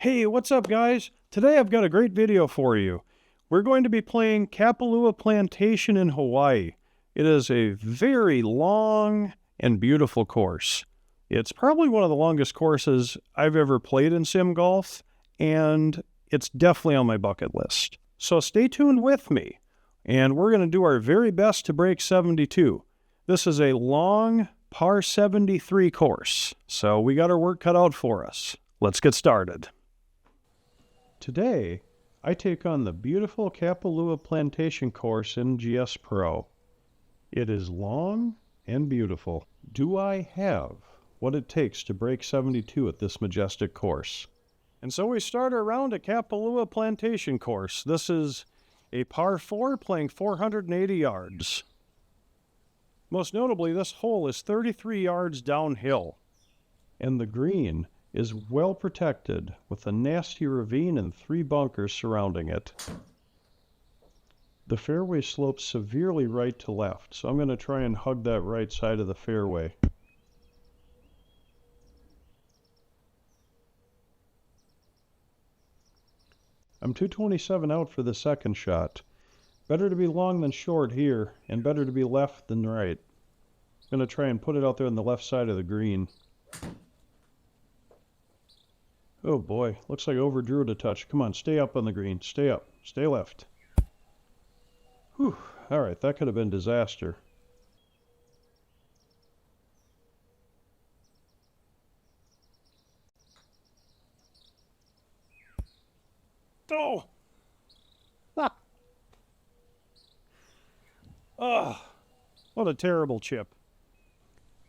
Hey, what's up guys? Today I've got a great video for you. We're going to be playing Kapalua Plantation in Hawaii. It is a very long and beautiful course. It's probably one of the longest courses I've ever played in sim golf, and it's definitely on my bucket list. So stay tuned with me, and we're going to do our very best to break 72. This is a long par 73 course, so we got our work cut out for us. Let's get started. Today, I take on the beautiful Kapalua Plantation course in GS Pro. It is long and beautiful. Do I have what it takes to break 72 at this majestic course? And so we start our round at Kapalua Plantation course. This is a par 4 playing 480 yards. Most notably, this hole is 33 yards downhill, and the green is well protected with a nasty ravine and 3 bunkers surrounding it. The fairway slopes severely right to left, so I'm going to try and hug that right side of the fairway. I'm 227 out for the second shot. Better to be long than short here, and better to be left than right. I'm going to try and put it out there on the left side of the green. Oh boy, looks like I overdrew it a touch. Come on, stay up on the green. Stay up. Stay left. Whew. Alright, that could have been disaster. Oh! Ah! Oh, what a terrible chip.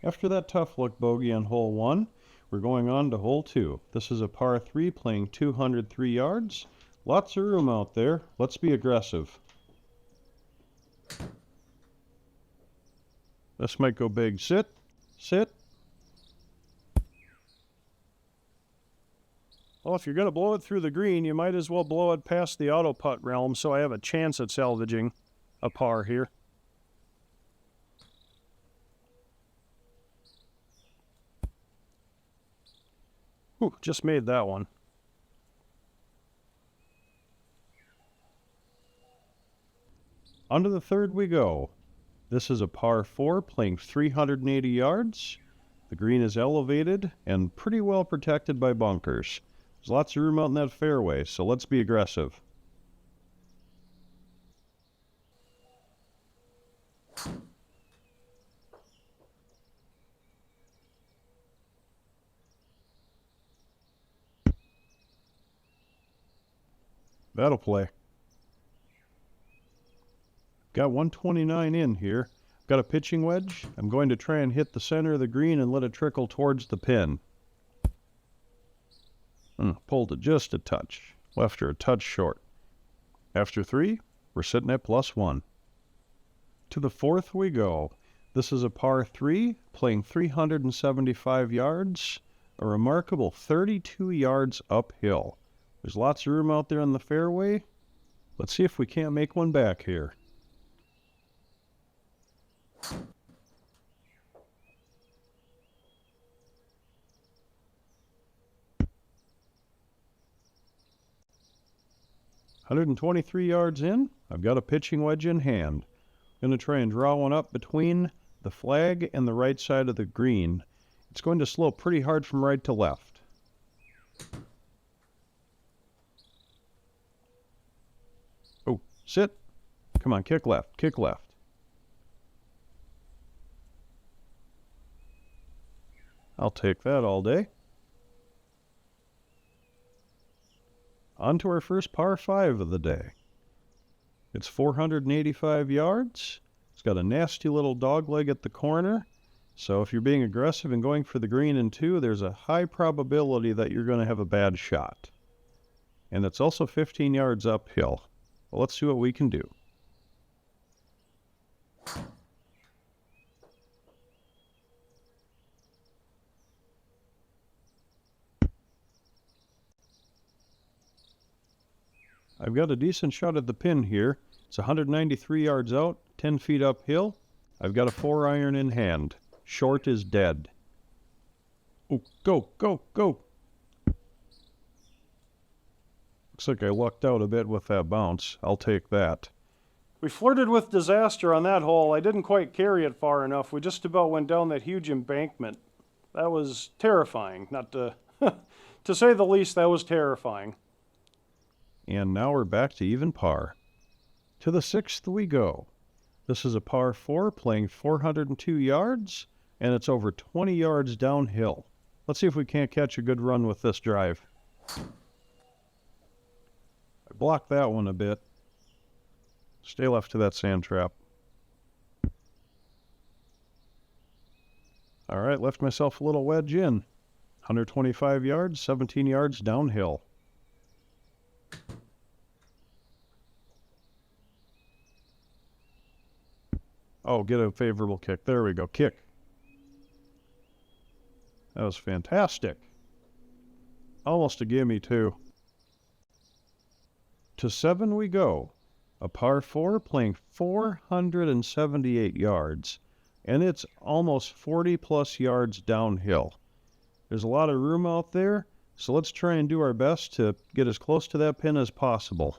After that tough luck bogey on hole 1, we're going on to hole 2. This is a par 3 playing 203 yards. Lots of room out there. Let's be aggressive. This might go big. Sit. Sit. Well, if you're going to blow it through the green, you might as well blow it past the auto putt realm so I have a chance at salvaging a par here. Ooh, just made that one. On to the third we go. This is a par 4 playing 380 yards. The green is elevated and pretty well protected by bunkers. There's lots of room out in that fairway, so let's be aggressive. That'll play. Got 129 in here. Got a pitching wedge. I'm going to try and hit the center of the green and let it trickle towards the pin. Pulled it just a touch. Left her a touch short. After 3, we're sitting at +1. To the fourth we go. This is a par 3 playing 375 yards. A remarkable 32 yards uphill. There's lots of room out there on the fairway. Let's see if we can't make one back here. "123 yards in. I've got a pitching wedge in hand. I'm going to try and draw one up between the flag and the right side of the green. It's going to slope pretty hard from right to left. Oh, sit. Come on, kick left, kick left. I'll take that all day. On to our first par 5 of the day. It's 485 yards. It's got a nasty little dogleg at the corner. So if you're being aggressive and going for the green in 2, there's a high probability that you're going to have a bad shot. And it's also 15 yards uphill. Well, let's see what we can do. I've got a decent shot at the pin here. It's 193 yards out, 10 feet uphill. I've got a 4-iron in hand. Short is dead. Oh, go, go, go. Looks like I lucked out a bit with that bounce. I'll take that. We flirted with disaster on that hole. I didn't quite carry it far enough. We just about went down that huge embankment. That was terrifying. Not to, to say the least, that was terrifying. And now we're back to even par. To the 6th we go. This is a par 4 playing 402 yards, and it's over 20 yards downhill. Let's see if we can't catch a good run with this drive. I blocked that one a bit. Stay left to that sand trap. All right, left myself a little wedge in. 125 yards, 17 yards downhill. Oh, get a favorable kick. There we go. Kick. That was fantastic. Almost a gimme, too. To 7 we go. A par 4 playing 478 yards. And it's almost 40 plus yards downhill. There's a lot of room out there, so let's try and do our best to get as close to that pin as possible.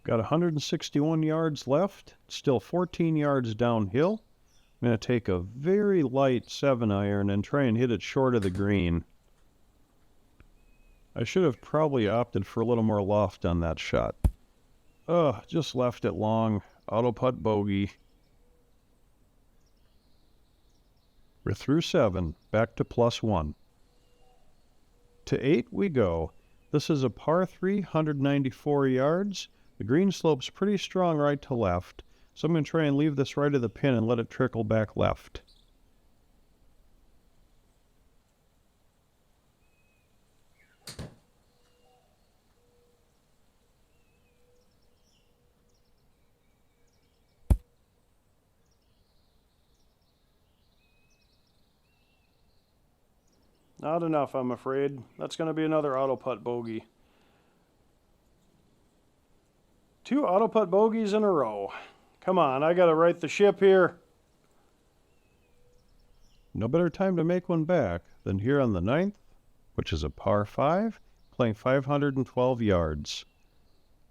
Got 161 yards left, still 14 yards downhill. I'm going to take a very light 7-iron and try and hit it short of the green. I should have probably opted for a little more loft on that shot. Just left it long. Auto putt bogey. We're through 7, back to +1. To 8 we go. This is a par 3, 194 yards. The green slope's pretty strong right to left, so I'm going to try and leave this right of the pin and let it trickle back left. Not enough, I'm afraid. That's going to be another auto putt bogey. 2 auto putt bogeys in a row. Come on, I got to right the ship here. No better time to make one back than here on the 9th, which is a par 5, playing 512 yards.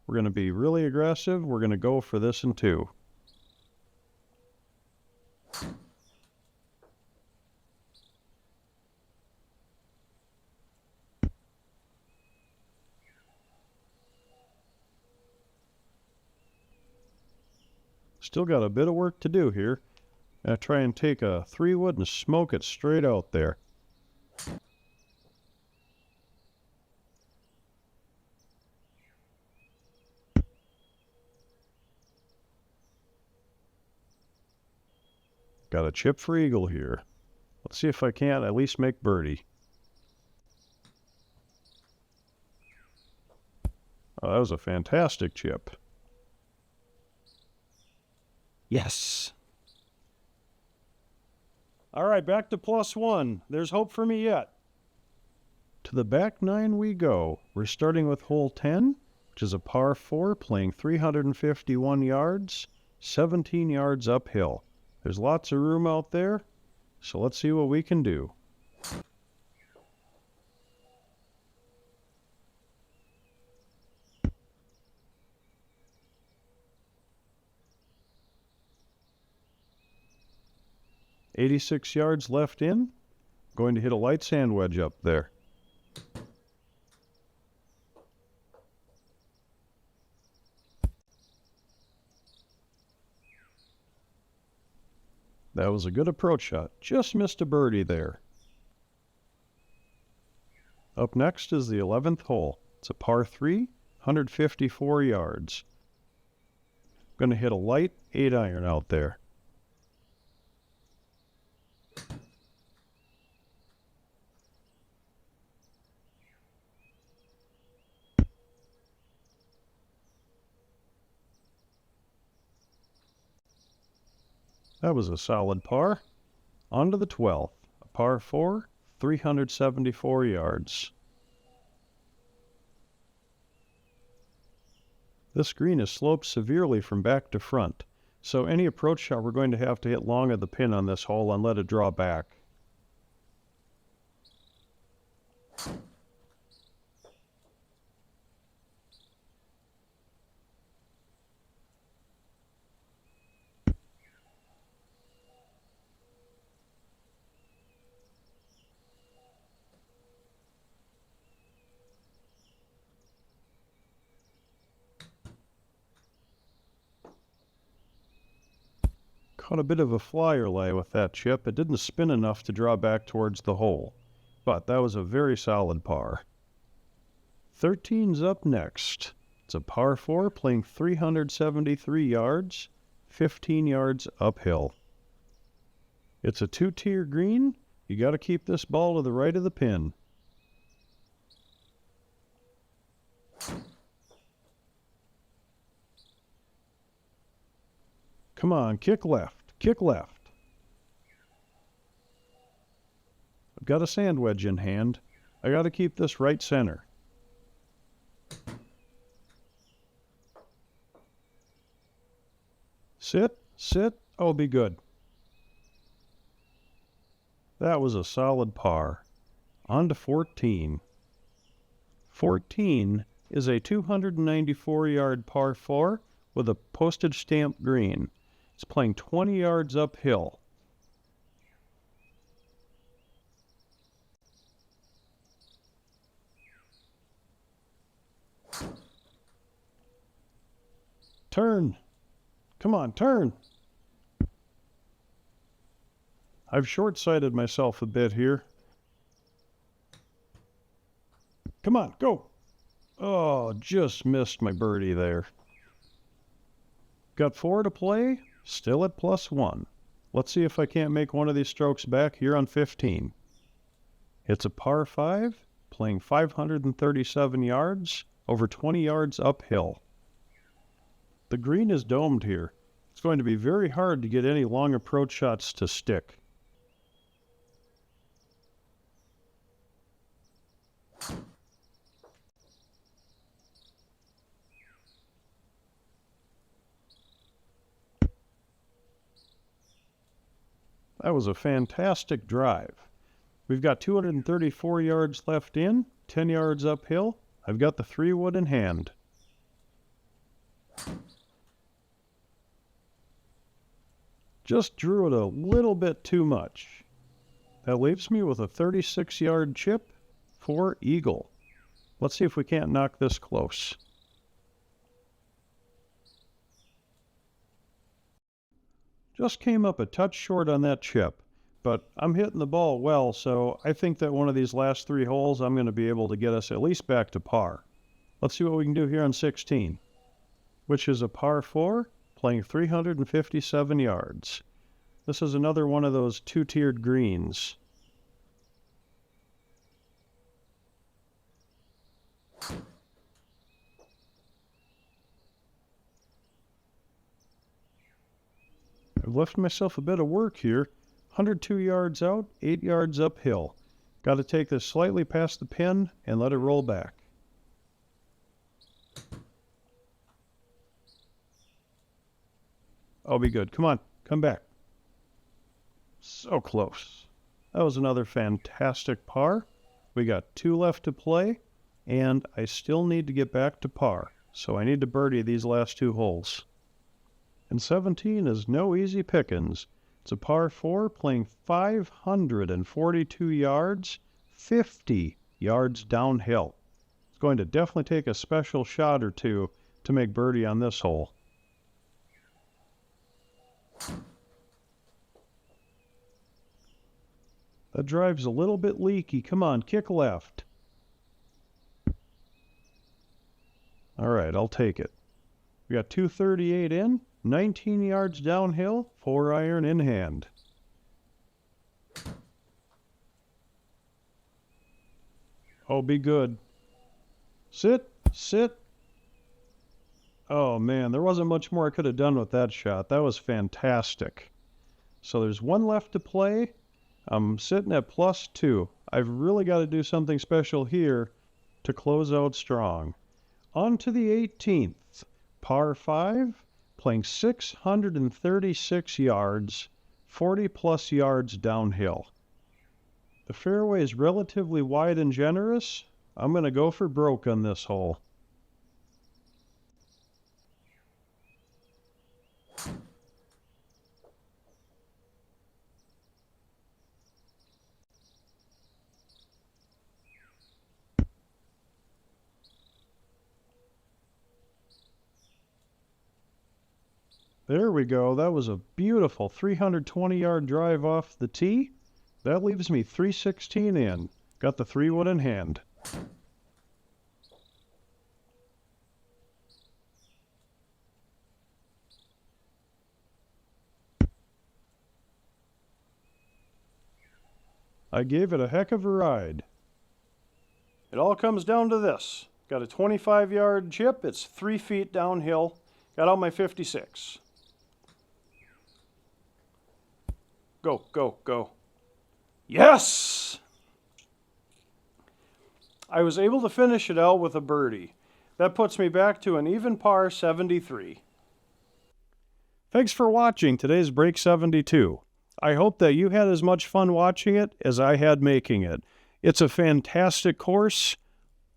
We're going to be really aggressive. We're going to go for this in 2. Still got a bit of work to do here. I'm going to try and take a 3-wood and smoke it straight out there. Got a chip for eagle here. Let's see if I can't at least make birdie. Oh, that was a fantastic chip. Yes. All right, back to +1. There's hope for me yet. To the back 9 we go. We're starting with hole 10, which is a par 4 playing 351 yards, 17 yards uphill. There's lots of room out there, so let's see what we can do. "86 yards left in. Going to hit a light sand wedge up there. That was a good approach shot. Just missed a birdie there. Up next is the 11th hole. It's a par 3, 154 yards. Going to hit a light 8-iron out there. That was a solid par. On to the 12th, a par 4, 374 yards. This green is sloped severely from back to front, so any approach shot we're going to hit long of the pin on this hole and let it draw back. Caught a bit of a flyer lay with that chip. It didn't spin enough to draw back towards the hole, but that was a very solid par. 13's up next. It's a par 4 playing 373 yards, 15 yards uphill. It's a two-tier green. You got to keep this ball to the right of the pin. Come on, kick left, kick left. I've got a sand wedge in hand. I got to keep this right center. Sit, sit, oh, be good. That was a solid par. On to 14. 14 is a 294-yard par 4 with a postage stamp green. It's playing 20 yards uphill. Turn. Come on, turn. I've short-sighted myself a bit here. Come on, go. Oh, just missed my birdie there. Got 4 to play, still at +1. Let's see if I can't make one of these strokes back here on 15. It's a par 5, playing 537 yards, over 20 yards uphill. The green is domed here. It's going to be very hard to get any long approach shots to stick. That was a fantastic drive. We've got 234 yards left in, 10 yards uphill. I've got the 3-wood in hand. Just drew it a little bit too much. That leaves me with a 36-yard chip for eagle. Let's see if we can't knock this close. Just came up a touch short on that chip, but I'm hitting the ball well, so I think that one of these last 3 holes I'm going to be able to get us at least back to par. Let's see what we can do here on 16, which is a par 4, playing 357 yards. This is another one of those two-tiered greens. I've left myself a bit of work here. 102 yards out, 8 yards uphill. Got to take this slightly past the pin and let it roll back. I'll be good. Come on, come back. So close. That was another fantastic par. We got 2 left to play, and I still need to get back to par. So I need to birdie these last 2 holes. And 17 is no easy pickings. It's a par 4 playing 542 yards, 50 yards downhill. It's going to definitely take a special shot or two to make birdie on this hole. That drive's a little bit leaky. Come on, kick left. All right, I'll take it. We got 238 in, 19 yards downhill, 4-iron in hand. Oh, be good. Sit, sit. Oh man, there wasn't much more I could have done with that shot. That was fantastic. So there's 1 left to play. I'm sitting at +2. I've really got to do something special here to close out strong. On to the 18th, par 5, playing 636 yards, 40 plus yards downhill. The fairway is relatively wide and generous. I'm going to go for broke on this hole. There we go. That was a beautiful 320-yard drive off the tee. That leaves me 316 in. Got the 3-wood in hand. I gave it a heck of a ride. It all comes down to this. Got a 25-yard chip. It's 3 feet downhill. Got out my 56. Go, go, go. Yes! I was able to finish it out with a birdie. That puts me back to an even par 73. Thanks for watching today's Break 72. I hope that you had as much fun watching it as I had making it. It's a fantastic course.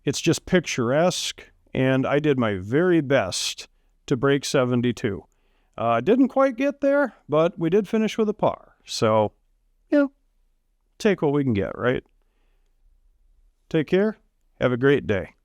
It's just picturesque, and I did my very best to break 72. Didn't quite get there, but we did finish with a par. So, take what we can get, right? Take care. Have a great day.